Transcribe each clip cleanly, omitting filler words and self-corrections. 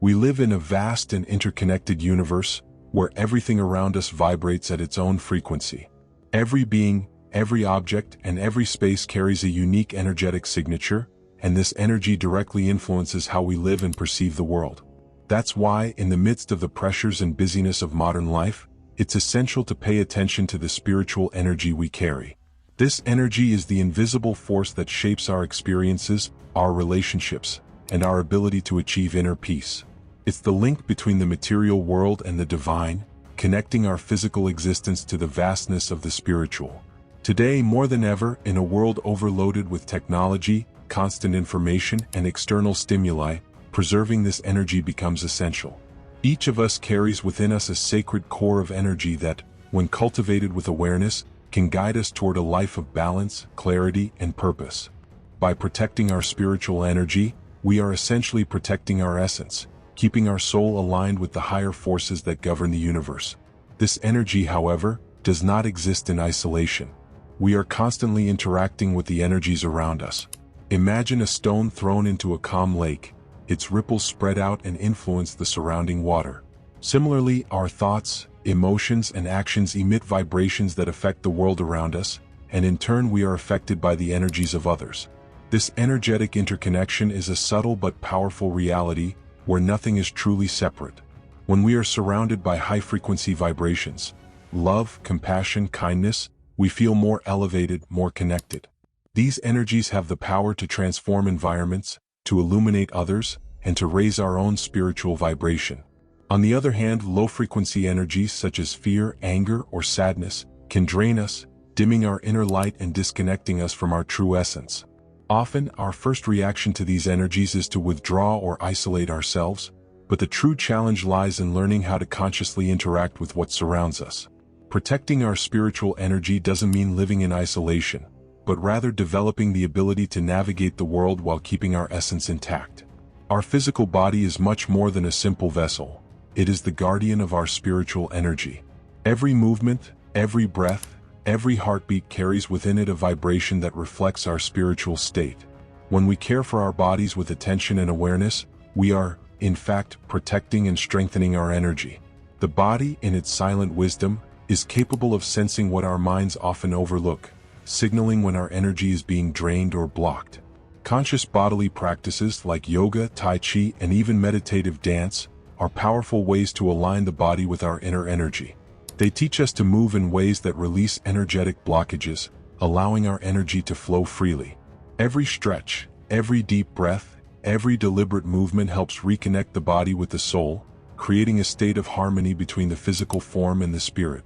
We live in a vast and interconnected universe, where everything around us vibrates at its own frequency. Every being, every object, and every space carries a unique energetic signature, and this energy directly influences how we live and perceive the world. That's why, in the midst of the pressures and busyness of modern life, it's essential to pay attention to the spiritual energy we carry. This energy is the invisible force that shapes our experiences, our relationships, and our ability to achieve inner peace. It's the link between the material world and the divine, connecting our physical existence to the vastness of the spiritual. Today, more than ever, in a world overloaded with technology, constant information, and external stimuli, preserving this energy becomes essential. Each of us carries within us a sacred core of energy that, when cultivated with awareness, can guide us toward a life of balance, clarity, and purpose. By protecting our spiritual energy, we are essentially protecting our essence, keeping our soul aligned with the higher forces that govern the universe. This energy, however, does not exist in isolation. We are constantly interacting with the energies around us. Imagine a stone thrown into a calm lake. Its ripples spread out and influence the surrounding water. Similarly, our thoughts, emotions, and actions emit vibrations that affect the world around us, and in turn we are affected by the energies of others. This energetic interconnection is a subtle but powerful reality where nothing is truly separate. When we are surrounded by high-frequency vibrations, love, compassion, kindness, we feel more elevated, more connected. These energies have the power to transform environments, to illuminate others, and to raise our own spiritual vibration. On the other hand, low-frequency energies such as fear, anger, or sadness can drain us, dimming our inner light and disconnecting us from our true essence. Often, our first reaction to these energies is to withdraw or isolate ourselves, but the true challenge lies in learning how to consciously interact with what surrounds us. Protecting our spiritual energy doesn't mean living in isolation, but rather developing the ability to navigate the world while keeping our essence intact. Our physical body is much more than a simple vessel. It is the guardian of our spiritual energy. Every movement, every breath, every heartbeat carries within it a vibration that reflects our spiritual state. When we care for our bodies with attention and awareness, we are, in fact, protecting and strengthening our energy. The body, in its silent wisdom, is capable of sensing what our minds often overlook, signaling when our energy is being drained or blocked. Conscious bodily practices like yoga, Tai Chi, and even meditative dance are powerful ways to align the body with our inner energy. They teach us to move in ways that release energetic blockages, allowing our energy to flow freely. Every stretch, every deep breath, every deliberate movement helps reconnect the body with the soul, creating a state of harmony between the physical form and the spirit.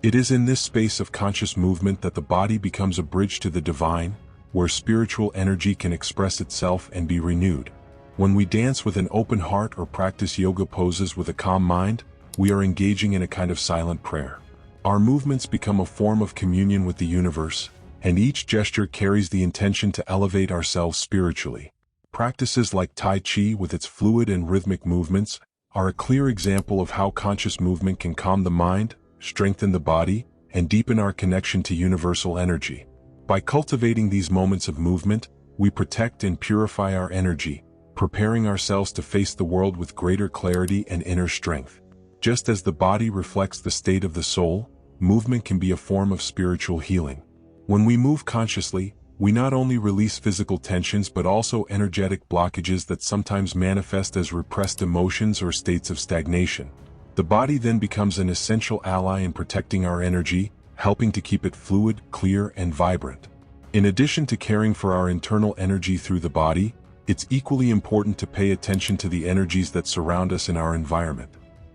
It is in this space of conscious movement that the body becomes a bridge to the divine, where spiritual energy can express itself and be renewed. When we dance with an open heart or practice yoga poses with a calm mind, we are engaging in a kind of silent prayer. Our movements become a form of communion with the universe, and each gesture carries the intention to elevate ourselves spiritually. Practices like Tai Chi with its fluid and rhythmic movements are a clear example of how conscious movement can calm the mind, strengthen the body, and deepen our connection to universal energy. By cultivating these moments of movement, we protect and purify our energy, preparing ourselves to face the world with greater clarity and inner strength. Just as the body reflects the state of the soul, movement can be a form of spiritual healing. When we move consciously, we not only release physical tensions but also energetic blockages that sometimes manifest as repressed emotions or states of stagnation. The body then becomes an essential ally in protecting our energy, helping to keep it fluid, clear, and vibrant. In addition to caring for our internal energy through the body, it's equally important to pay attention to the energies that surround us in our environment.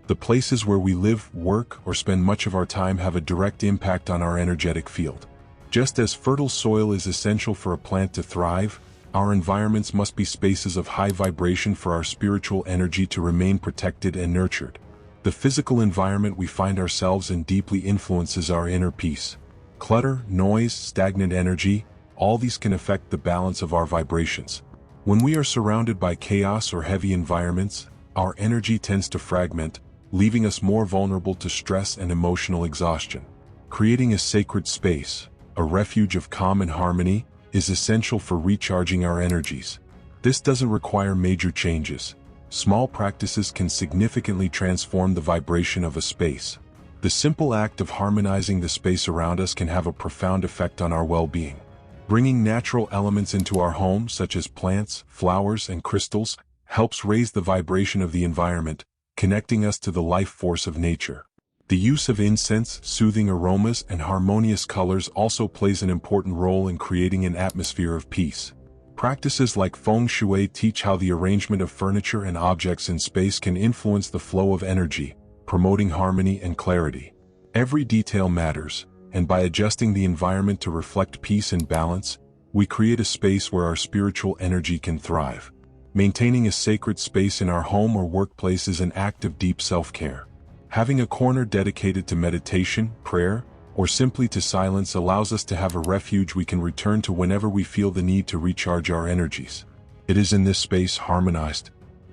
The places where we live, work, or spend much of our time have a direct impact on our energetic field. Just as fertile soil is essential for a plant to thrive, our environments must be spaces of high vibration for our spiritual energy to remain protected and nurtured. The physical environment we find ourselves in deeply influences our inner peace. Clutter, noise, stagnant energy, all these can affect the balance of our vibrations. When we are surrounded by chaos or heavy environments, our energy tends to fragment, leaving us more vulnerable to stress and emotional exhaustion. Creating a sacred space, a refuge of calm and harmony, is essential for recharging our energies. This doesn't require major changes. Small practices can significantly transform the vibration of a space. The simple act of harmonizing the space around us can have a profound effect on our well-being. Bringing natural elements into our home, such as plants, flowers, and crystals, helps raise the vibration of the environment, connecting us to the life force of nature. The use of incense, soothing aromas, and harmonious colors also plays an important role in creating an atmosphere of peace. Practices like feng shui teach how the arrangement of furniture and objects in space can influence the flow of energy, promoting harmony and clarity. Every detail matters, and by adjusting the environment to reflect peace and balance, we create a space where our spiritual energy can thrive. Maintaining a sacred space in our home or workplace is an act of deep self-care. Having a corner dedicated to meditation, prayer, or simply to silence allows us to have a refuge we can return to whenever we feel the need to recharge our energies. It is in this space, harmonized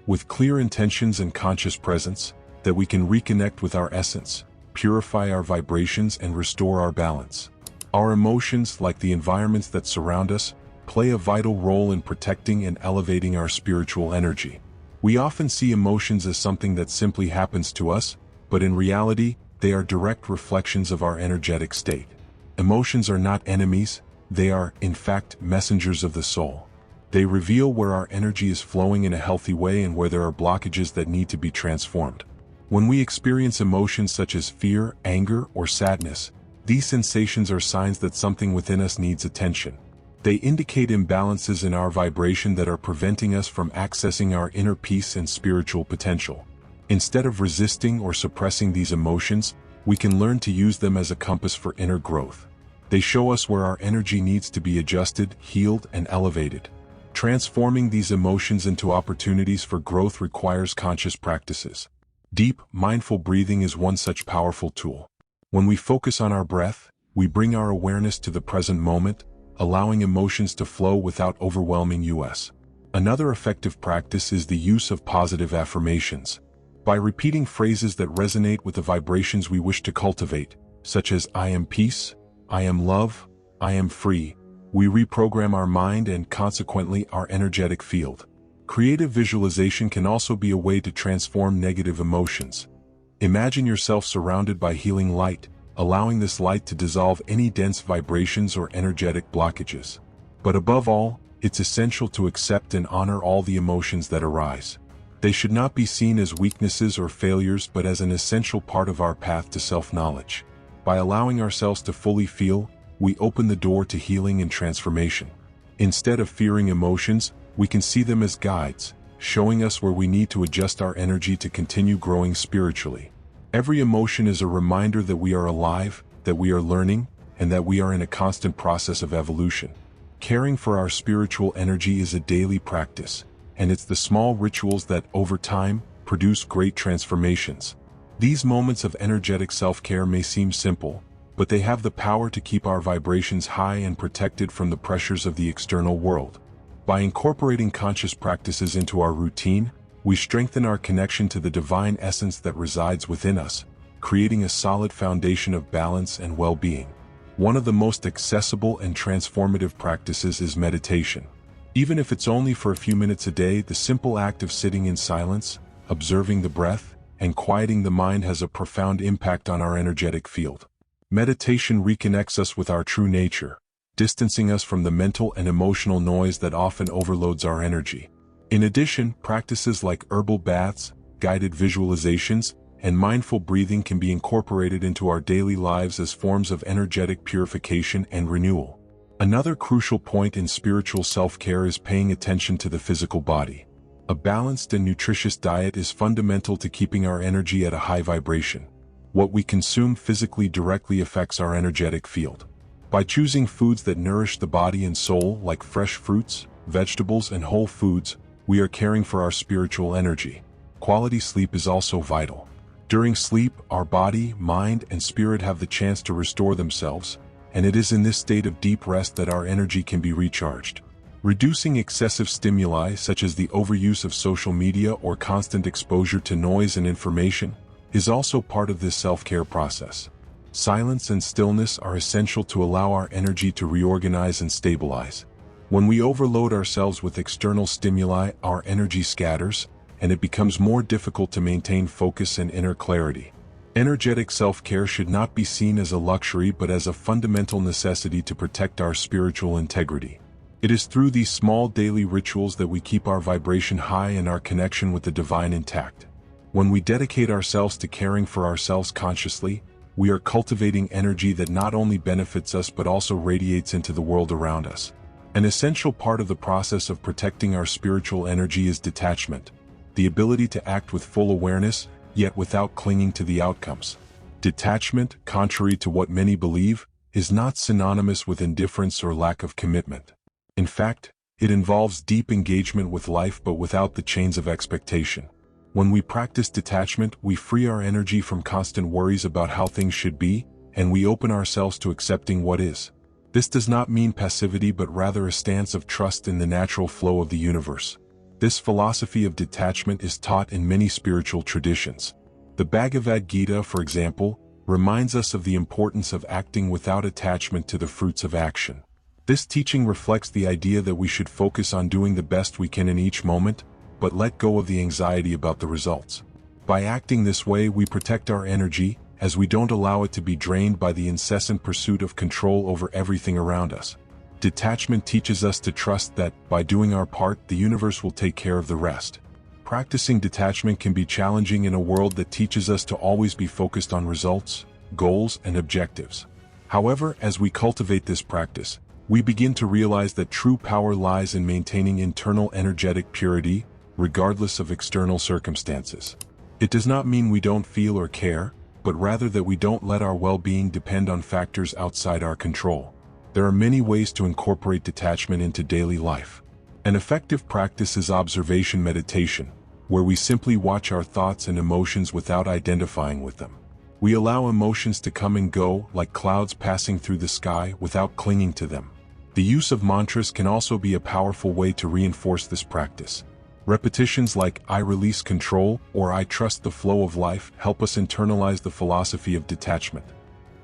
with clear intentions and conscious presence, that we can reconnect with our essence, purify our vibrations, and restore our balance. Our emotions, like the environments that surround us, play a vital role in protecting and elevating our spiritual energy. We often see emotions as something that simply happens to us, but in reality, they are direct reflections of our energetic state. Emotions are not enemies, they are, in fact, messengers of the soul. They reveal where our energy is flowing in a healthy way and where there are blockages that need to be transformed. When we experience emotions such as fear, anger, or sadness, these sensations are signs that something within us needs attention. They indicate imbalances in our vibration that are preventing us from accessing our inner peace and spiritual potential. Instead of resisting or suppressing these emotions, we can learn to use them as a compass for inner growth. They show us where our energy needs to be adjusted, healed, and elevated. Transforming these emotions into opportunities for growth requires conscious practices. Deep, mindful breathing is one such powerful tool. When we focus on our breath, we bring our awareness to the present moment, allowing emotions to flow without overwhelming us. Another effective practice is the use of positive affirmations. By repeating phrases that resonate with the vibrations we wish to cultivate, such as "I am peace," "I am love," "I am free," we reprogram our mind and consequently our energetic field. Creative visualization can also be a way to transform negative emotions. Imagine yourself surrounded by healing light, allowing this light to dissolve any dense vibrations or energetic blockages. But above all, it's essential to accept and honor all the emotions that arise. They should not be seen as weaknesses or failures but as an essential part of our path to self-knowledge. By allowing ourselves to fully feel, we open the door to healing and transformation. Instead of fearing emotions, we can see them as guides, showing us where we need to adjust our energy to continue growing spiritually. Every emotion is a reminder that we are alive, that we are learning, and that we are in a constant process of evolution. Caring for our spiritual energy is a daily practice, and it's the small rituals that, over time, produce great transformations. These moments of energetic self-care may seem simple, but they have the power to keep our vibrations high and protected from the pressures of the external world. By incorporating conscious practices into our routine, we strengthen our connection to the divine essence that resides within us, creating a solid foundation of balance and well-being. One of the most accessible and transformative practices is meditation. Even if it's only for a few minutes a day, the simple act of sitting in silence, observing the breath, and quieting the mind has a profound impact on our energetic field. Meditation reconnects us with our true nature, distancing us from the mental and emotional noise that often overloads our energy. In addition, practices like herbal baths, guided visualizations, and mindful breathing can be incorporated into our daily lives as forms of energetic purification and renewal. Another crucial point in spiritual self-care is paying attention to the physical body. A balanced and nutritious diet is fundamental to keeping our energy at a high vibration. What we consume physically directly affects our energetic field. By choosing foods that nourish the body and soul, like fresh fruits, vegetables, and whole foods, we are caring for our spiritual energy. Quality sleep is also vital. During sleep, our body, mind, and spirit have the chance to restore themselves, and it is in this state of deep rest that our energy can be recharged. Reducing excessive stimuli such as the overuse of social media or constant exposure to noise and information is also part of this self-care process. Silence and stillness are essential to allow our energy to reorganize and stabilize. When we overload ourselves with external stimuli, our energy scatters, and it becomes more difficult to maintain focus and inner clarity. Energetic self-care should not be seen as a luxury but as a fundamental necessity to protect our spiritual integrity. It is through these small daily rituals that we keep our vibration high and our connection with the divine intact. When we dedicate ourselves to caring for ourselves consciously, we are cultivating energy that not only benefits us but also radiates into the world around us. An essential part of the process of protecting our spiritual energy is detachment, the ability to act with full awareness, yet without clinging to the outcomes. Detachment, contrary to what many believe, is not synonymous with indifference or lack of commitment. In fact, it involves deep engagement with life but without the chains of expectation. When we practice detachment, we free our energy from constant worries about how things should be, and we open ourselves to accepting what is. This does not mean passivity but rather a stance of trust in the natural flow of the universe. This philosophy of detachment is taught in many spiritual traditions. The Bhagavad Gita, for example, reminds us of the importance of acting without attachment to the fruits of action. This teaching reflects the idea that we should focus on doing the best we can in each moment, but let go of the anxiety about the results. By acting this way, we protect our energy, as we don't allow it to be drained by the incessant pursuit of control over everything around us. Detachment teaches us to trust that, by doing our part, the universe will take care of the rest. Practicing detachment can be challenging in a world that teaches us to always be focused on results, goals, and objectives. However, as we cultivate this practice, we begin to realize that true power lies in maintaining internal energetic purity, regardless of external circumstances. It does not mean we don't feel or care, but rather that we don't let our well-being depend on factors outside our control. There are many ways to incorporate detachment into daily life. An effective practice is observation meditation, where we simply watch our thoughts and emotions without identifying with them. We allow emotions to come and go like clouds passing through the sky without clinging to them. The use of mantras can also be a powerful way to reinforce this practice. Repetitions like "I release control" or "I trust the flow of life" help us internalize the philosophy of detachment.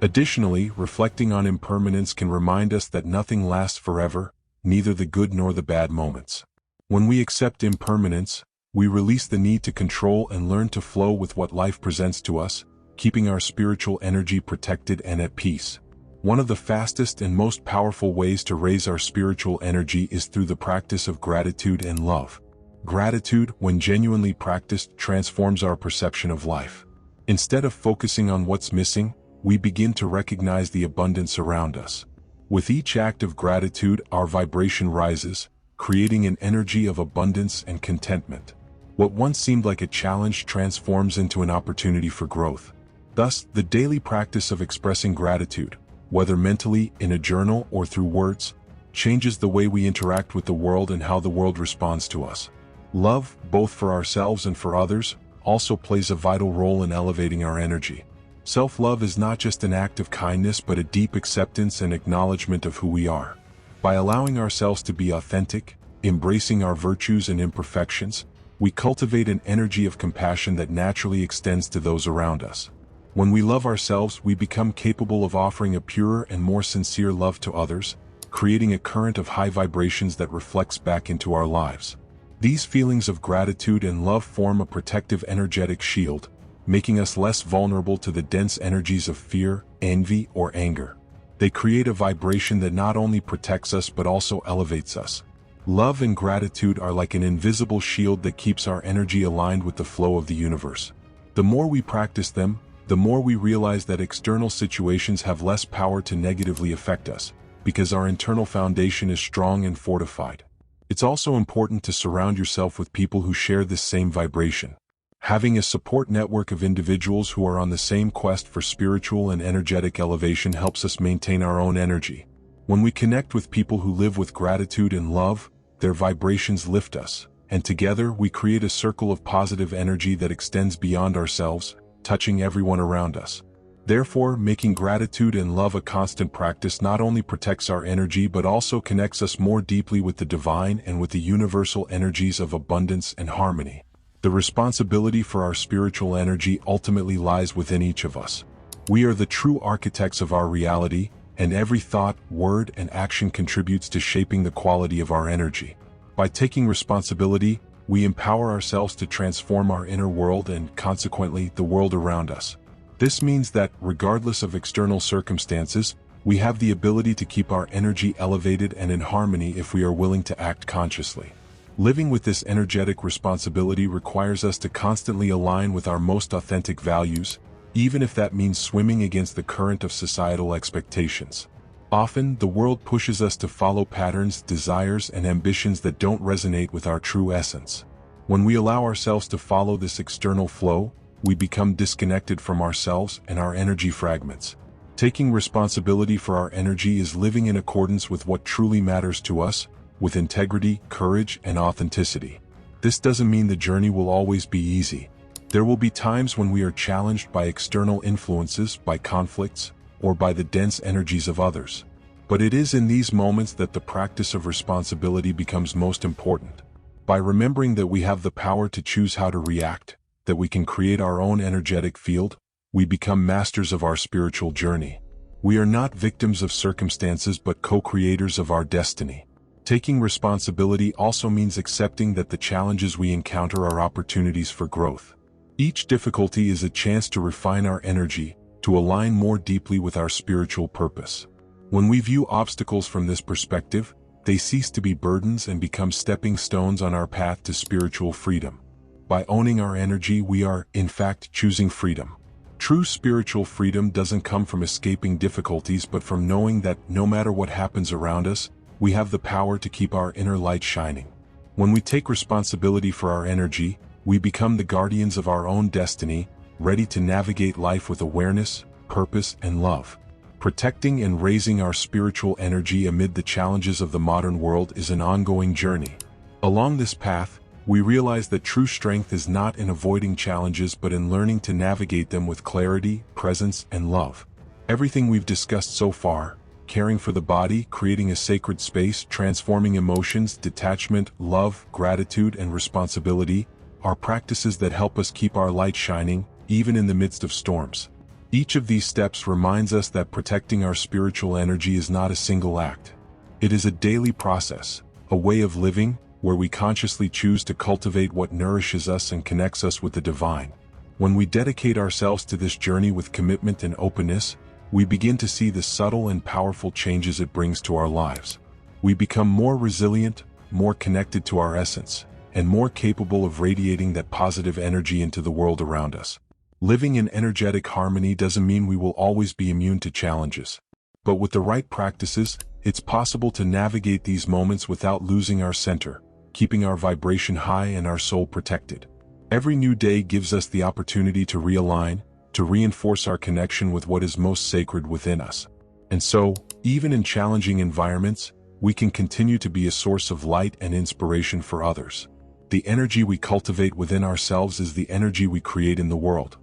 Additionally, reflecting on impermanence can remind us that nothing lasts forever, neither the good nor the bad moments. When we accept impermanence, we release the need to control and learn to flow with what life presents to us, keeping our spiritual energy protected and at peace. One of the fastest and most powerful ways to raise our spiritual energy is through the practice of gratitude and love. Gratitude, when genuinely practiced, transforms our perception of life. Instead of focusing on what's missing, we begin to recognize the abundance around us. With each act of gratitude, our vibration rises, creating an energy of abundance and contentment. What once seemed like a challenge transforms into an opportunity for growth. Thus, the daily practice of expressing gratitude, whether mentally, in a journal, or through words, changes the way we interact with the world and how the world responds to us. Love, both for ourselves and for others, also plays a vital role in elevating our energy. Self-love is not just an act of kindness but a deep acceptance and acknowledgement of who we are. By allowing ourselves to be authentic, embracing our virtues and imperfections, we cultivate an energy of compassion that naturally extends to those around us. When we love ourselves, we become capable of offering a purer and more sincere love to others, creating a current of high vibrations that reflects back into our lives. These feelings of gratitude and love form a protective energetic shield, making us less vulnerable to the dense energies of fear, envy, or anger. They create a vibration that not only protects us but also elevates us. Love and gratitude are like an invisible shield that keeps our energy aligned with the flow of the universe. The more we practice them, the more we realize that external situations have less power to negatively affect us, because our internal foundation is strong and fortified. It's also important to surround yourself with people who share this same vibration. Having a support network of individuals who are on the same quest for spiritual and energetic elevation helps us maintain our own energy. When we connect with people who live with gratitude and love, their vibrations lift us, and together we create a circle of positive energy that extends beyond ourselves, touching everyone around us. Therefore, making gratitude and love a constant practice not only protects our energy but also connects us more deeply with the divine and with the universal energies of abundance and harmony. The responsibility for our spiritual energy ultimately lies within each of us. We are the true architects of our reality, and every thought, word, and action contributes to shaping the quality of our energy. By taking responsibility, we empower ourselves to transform our inner world and, consequently, the world around us. This means that, regardless of external circumstances, we have the ability to keep our energy elevated and in harmony if we are willing to act consciously. Living with this energetic responsibility requires us to constantly align with our most authentic values, even if that means swimming against the current of societal expectations. Often, the world pushes us to follow patterns, desires, and ambitions that don't resonate with our true essence. When we allow ourselves to follow this external flow, we become disconnected from ourselves and our energy fragments. Taking responsibility for our energy is living in accordance with what truly matters to us, with integrity, courage, and authenticity. This doesn't mean the journey will always be easy. There will be times when we are challenged by external influences, by conflicts, or by the dense energies of others. But it is in these moments that the practice of responsibility becomes most important. By remembering that we have the power to choose how to react, that we can create our own energetic field, we become masters of our spiritual journey. We are not victims of circumstances but co-creators of our destiny. Taking responsibility also means accepting that the challenges we encounter are opportunities for growth. Each difficulty is a chance to refine our energy, to align more deeply with our spiritual purpose. When we view obstacles from this perspective, they cease to be burdens and become stepping stones on our path to spiritual freedom. By owning our energy, we are, in fact, choosing freedom. True spiritual freedom doesn't come from escaping difficulties but from knowing that, no matter what happens around us, we have the power to keep our inner light shining. When we take responsibility for our energy, we become the guardians of our own destiny, ready to navigate life with awareness, purpose, and love. Protecting and raising our spiritual energy amid the challenges of the modern world is an ongoing journey. Along this path, we realize that true strength is not in avoiding challenges but in learning to navigate them with clarity, presence, and love. Everything we've discussed so far, caring for the body, creating a sacred space, transforming emotions, detachment, love, gratitude, and responsibility, are practices that help us keep our light shining, even in the midst of storms. Each of these steps reminds us that protecting our spiritual energy is not a single act. It is a daily process, a way of living, where we consciously choose to cultivate what nourishes us and connects us with the divine. When we dedicate ourselves to this journey with commitment and openness, we begin to see the subtle and powerful changes it brings to our lives. We become more resilient, more connected to our essence, and more capable of radiating that positive energy into the world around us. Living in energetic harmony doesn't mean we will always be immune to challenges. But with the right practices, it's possible to navigate these moments without losing our center, keeping our vibration high and our soul protected. Every new day gives us the opportunity to realign, to reinforce our connection with what is most sacred within us. And so, even in challenging environments, we can continue to be a source of light and inspiration for others. The energy we cultivate within ourselves is the energy we create in the world.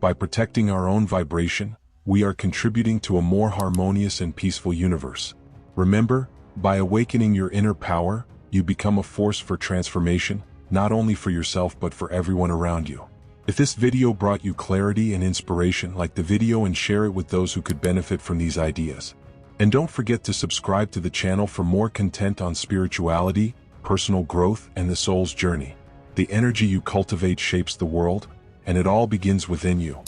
By protecting our own vibration, we are contributing to a more harmonious and peaceful universe. Remember, by awakening your inner power, you become a force for transformation, not only for yourself but for everyone around you. If this video brought you clarity and inspiration, like the video and share it with those who could benefit from these ideas. And don't forget to subscribe to the channel for more content on spirituality, personal growth, and the soul's journey. The energy you cultivate shapes the world, and it all begins within you.